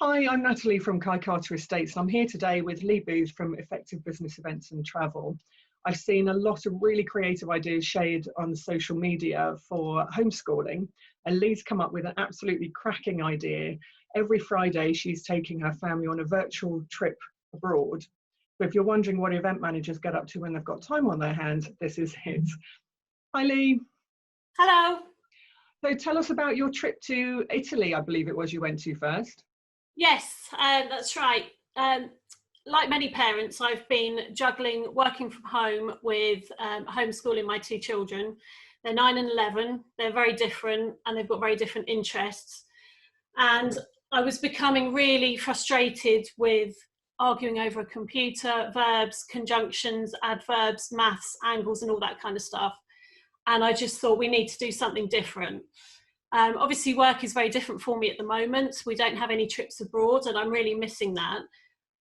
Hi, I'm Natalie from Kai Carter Estates, and I'm here today with Lee Booth from Effective Business Events and Travel. I've seen a lot of really creative ideas shared on social media for homeschooling, and Lee's come up with an absolutely cracking idea. Every Friday, she's taking her family on a virtual trip abroad. So if you're wondering what event managers get up to when they've got time on their hands, this is it. Hi, Lee. Hello. So tell us about your trip to Italy, I believe it was you went to first. Yes, that's right. Like many parents, I've been juggling working from home with homeschooling my two children. They're 9 and 11. They're very different and they've got very different interests. And I was becoming really frustrated with arguing over a computer, verbs, conjunctions, adverbs, maths, angles, and all that kind of stuff. And I just thought we need to do something different. Obviously, work is very different for me at the moment. We don't have any trips abroad, and I'm really missing that.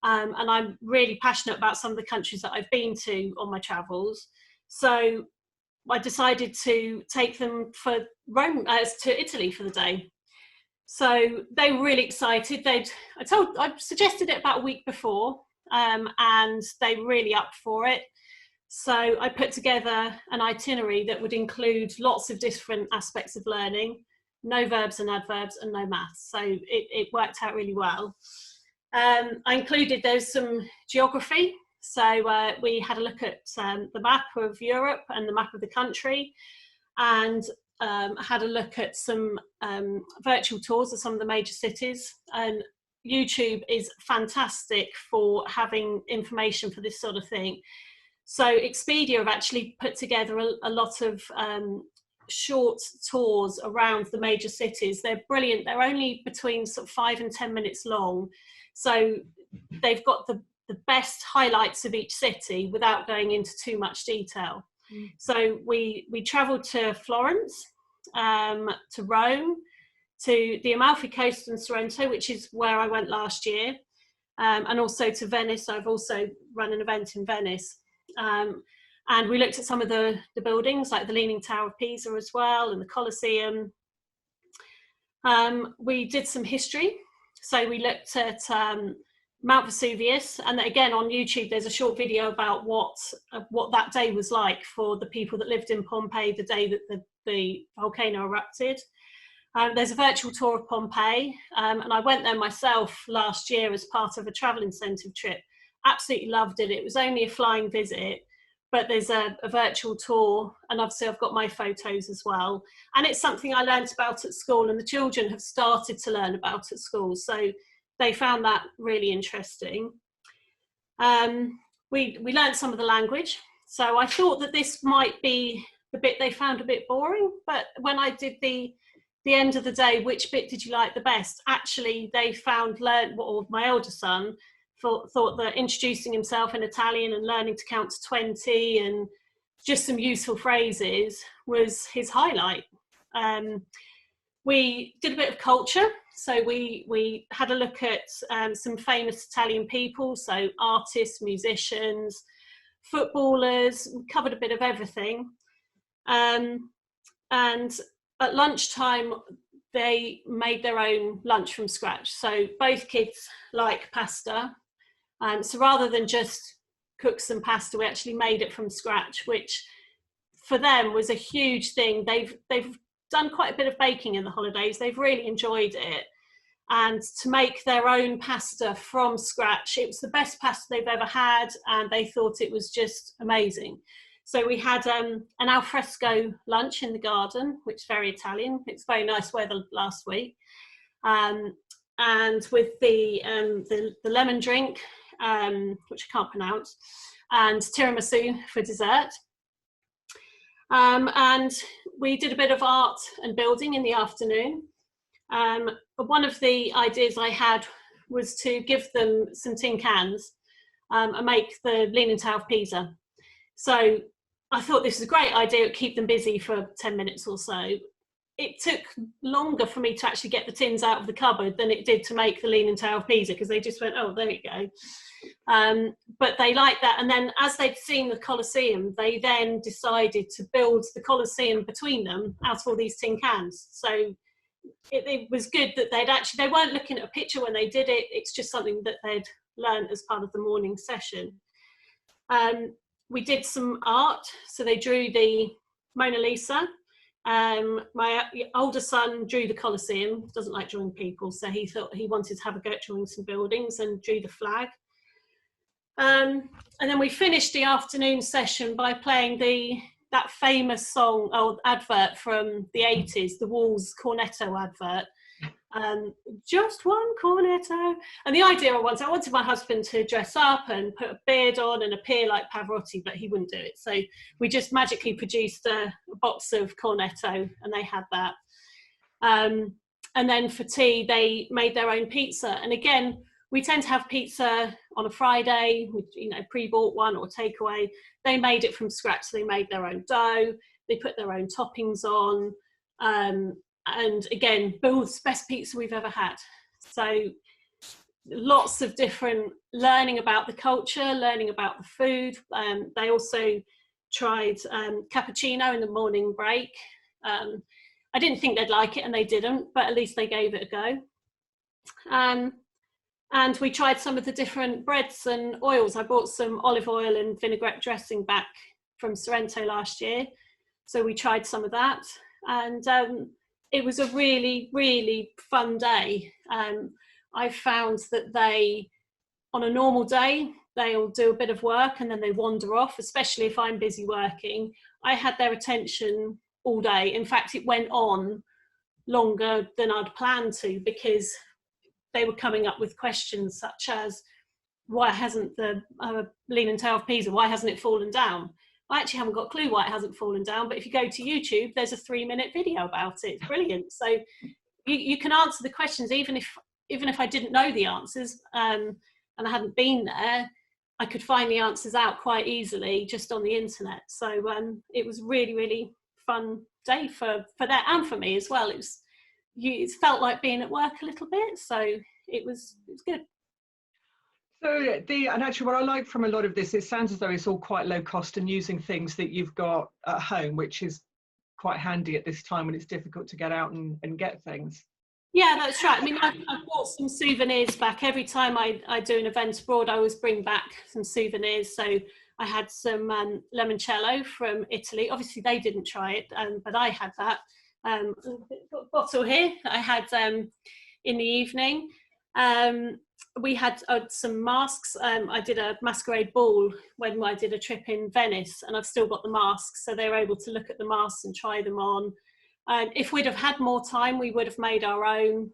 And I'm really passionate about some of the countries that I've been to on my travels. So I decided to take them for Rome, to Italy for the day. So they were really excited. I suggested it about a week before, and they were really up for it. So I put together an itinerary that would include lots of different aspects of learning, no verbs and adverbs and no maths. So it worked out really well. I included, there's some geography. So we had a look at the map of Europe and the map of the country, and had a look at some virtual tours of some of the major cities. And YouTube is fantastic for having information for this sort of thing. So Expedia have actually put together a lot of short tours around the major cities. They're brilliant. They're only between sort of 5 and 10 minutes long. So they've got the best highlights of each city without going into too much detail. So we travelled to Florence, to Rome, to the Amalfi Coast and Sorrento, which is where I went last year, and also to Venice. I've also run an event in Venice. And we looked at some of the buildings, like the Leaning Tower of Pisa as well, and the Colosseum. We did some history. So we looked at Mount Vesuvius, and again on YouTube there's a short video about what that day was like for the people that lived in Pompeii the day that the volcano erupted. There's a virtual tour of Pompeii, and I went there myself last year as part of a travel incentive trip. Absolutely loved it. It was only a flying visit, but there's a virtual tour, and obviously I've got my photos as well. And it's something I learned about at school, and the children have started to learn about at school, so they found that really interesting. We learned some of the language, so I thought that this might be the bit they found a bit boring, but when I did the end of the day, which bit did you like the best? Actually, they found, or my elder son thought that introducing himself in Italian and learning to count to 20 and just some useful phrases was his highlight. We did a bit of culture. So we had a look at some famous Italian people, so artists, musicians, footballers, covered a bit of everything. And at lunchtime, they made their own lunch from scratch. So both kids like pasta. So rather than just cook some pasta, we actually made it from scratch, which for them was a huge thing. They've done quite a bit of baking in the holidays. They've really enjoyed it. And to make their own pasta from scratch, it was the best pasta they've ever had, and they thought it was just amazing. So we had an alfresco lunch in the garden, which is very Italian. It's very nice weather last week. And with the lemon drink, which I can't pronounce, and tiramisu for dessert. And we did a bit of art and building in the afternoon. But one of the ideas I had was to give them some tin cans and make the Leaning Tower of Pisa. So I thought this was a great idea, it would keep them busy for 10 minutes or so. It took longer for me to actually get the tins out of the cupboard than it did to make the Leaning Tower of Pisa, because they just went, oh, there you go. But they liked that. And then as they'd seen the Colosseum, they then decided to build the Colosseum between them out of all these tin cans. So it was good that they weren't looking at a picture when they did it. It's just something that they'd learned as part of the morning session. We did some art, so they drew the Mona Lisa. My older son drew the Colosseum, doesn't like drawing people, so he thought he wanted to have a go at drawing some buildings and drew the flag. And then we finished the afternoon session by playing that famous song or advert from the 80s, the Walls Cornetto advert. Just one cornetto. And the idea I wanted my husband to dress up and put a beard on and appear like Pavarotti, but he wouldn't do it. So we just magically produced a box of cornetto, and they had that. And then for tea, they made their own pizza. And again, we tend to have pizza on a Friday, pre-bought one or takeaway. They made it from scratch. So they made their own dough. They put their own toppings on. And again, the best pizza we've ever had. So lots of different learning about the culture, learning about the food. They also tried cappuccino in the morning break. I didn't think they'd like it, and they didn't, but at least they gave it a go. And we tried some of the different breads and oils. I bought some olive oil and vinaigrette dressing back from Sorrento last year. So we tried some of that. And it was a really, really fun day. I found that on a normal day, they'll do a bit of work and then they wander off, especially if I'm busy working. I had their attention all day. In fact, it went on longer than I'd planned to, because they were coming up with questions such as, why hasn't the lean and tail of Pisa, why hasn't it fallen down? I actually haven't got a clue why it hasn't fallen down, but if you go to YouTube, there's a 3-minute video about it. It's brilliant. So you can answer the questions, even if I didn't know the answers and I hadn't been there, I could find the answers out quite easily just on the internet. So it was really, really fun day for that and for me as well. It felt like being at work a little bit, so it was good. So and actually what I like from a lot of this, it sounds as though it's all quite low cost and using things that you've got at home, which is quite handy at this time when it's difficult to get out and get things. Yeah, that's right. I mean, I've bought some souvenirs back. Every time I do an event abroad, I always bring back some souvenirs. So I had some limoncello from Italy. Obviously, they didn't try it, but I had that. Bottle here I had in the evening. We had some masks. I did a masquerade ball when I did a trip in Venice, and I've still got the masks, so they were able to look at the masks and try them on. If we'd have had more time, we would have made our own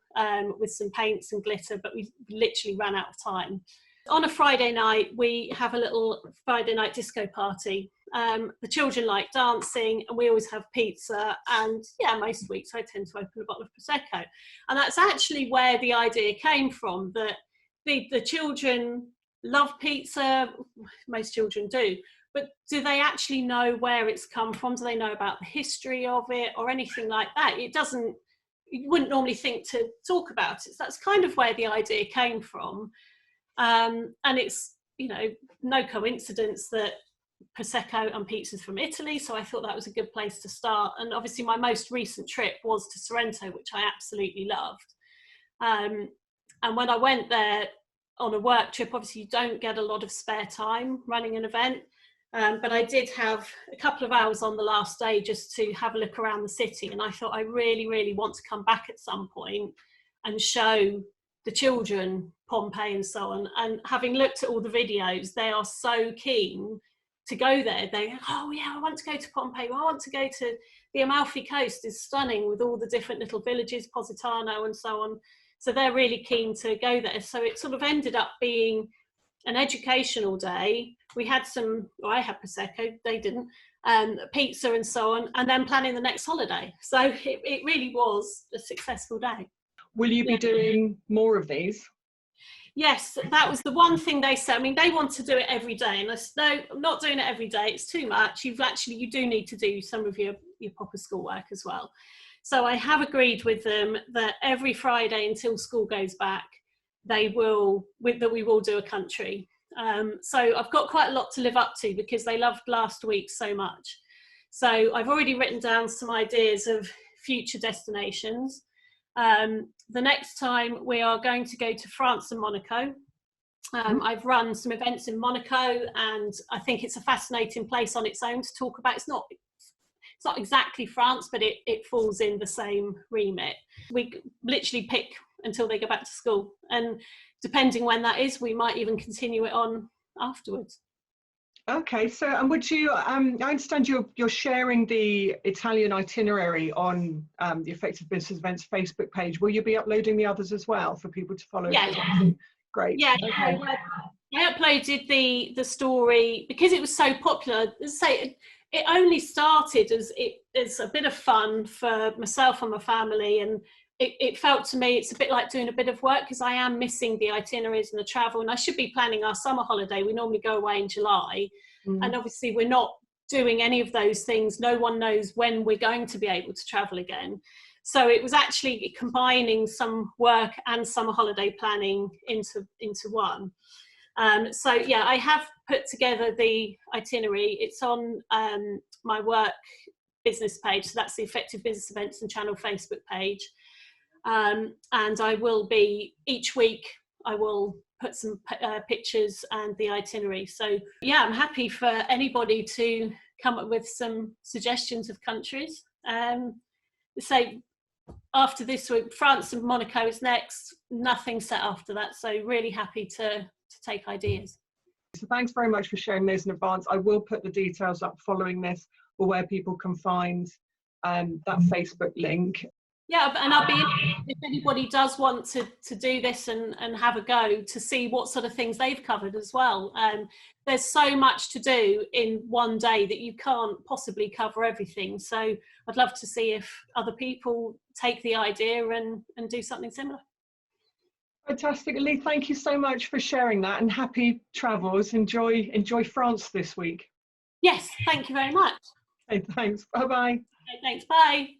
with some paints and glitter, but we literally ran out of time. On a Friday night, we have a little Friday night disco party. The children like dancing, and we always have pizza, and yeah, most weeks I tend to open a bottle of Prosecco. And that's actually where the idea came from, that the children love pizza, most children do, but do they actually know where it's come from? Do they know about the history of it or anything like that? You wouldn't normally think to talk about it. So that's kind of where the idea came from. And it's, no coincidence that Prosecco and pizza's from Italy, so I thought that was a good place to start. And obviously my most recent trip was to Sorrento, which I absolutely loved. And when I went there on a work trip, obviously you don't get a lot of spare time running an event, but I did have a couple of hours on the last day just to have a look around the city, and I thought I really, really want to come back at some point and show the children Pompeii and so on. And having looked at all the videos, they are so keen to go there. Oh yeah, I want to go to Pompeii. I want to go to the Amalfi Coast. Is stunning with all the different little villages, Positano and so on. So they're really keen to go there. So it sort of ended up being an educational day. We had I had Prosecco, they didn't, pizza and so on, and then planning the next holiday. So it really was a successful day. Will you be doing more of these? Yes, that was the one thing they said. I mean, they want to do it every day, and I said, no, I'm not doing it every day. It's too much. You do need to do some of your proper schoolwork as well. So I have agreed with them that every Friday until school goes back, we will do a country. So I've got quite a lot to live up to because they loved last week so much. So I've already written down some ideas of future destinations. The next time we are going to go to France and Monaco. I've run some events in Monaco, and I think it's a fascinating place on its own to talk about. It's not exactly France, but it falls in the same remit. We literally pick until they go back to school, and depending when that is, we might even continue it on afterwards. Okay, so and would you? I understand you're sharing the Italian itinerary on the Effective Business Events Facebook page. Will you be uploading the others as well for people to follow? Yeah. Great. Yeah. Okay. I uploaded the story because it was so popular. Say it only started as a bit of fun for myself and my family, and it felt to me it's a bit like doing a bit of work because I am missing the itineraries and the travel, and I should be planning our summer holiday. We normally go away in July, and obviously we're not doing any of those things. No one knows when we're going to be able to travel again. So it was actually combining some work and summer holiday planning into one. So yeah, I have put together the itinerary. It's on my work business page. So that's the Effective Business Events and Channel Facebook page. And I will be, each week, I will put some pictures and the itinerary. So yeah, I'm happy for anybody to come up with some suggestions of countries. So after this week, France and Monaco is next, nothing set after that. So really happy to take ideas. So thanks very much for sharing those in advance. I will put the details up following this for where people can find that Facebook link. Yeah, and I'll be, if anybody does want to do this and have a go, to see what sort of things they've covered as well. There's so much to do in one day that you can't possibly cover everything. So I'd love to see if other people take the idea and do something similar. Fantastic, Lee. Thank you so much for sharing that, and happy travels. Enjoy France this week. Yes, thank you very much. Okay, thanks. Bye-bye. Okay, thanks. Bye.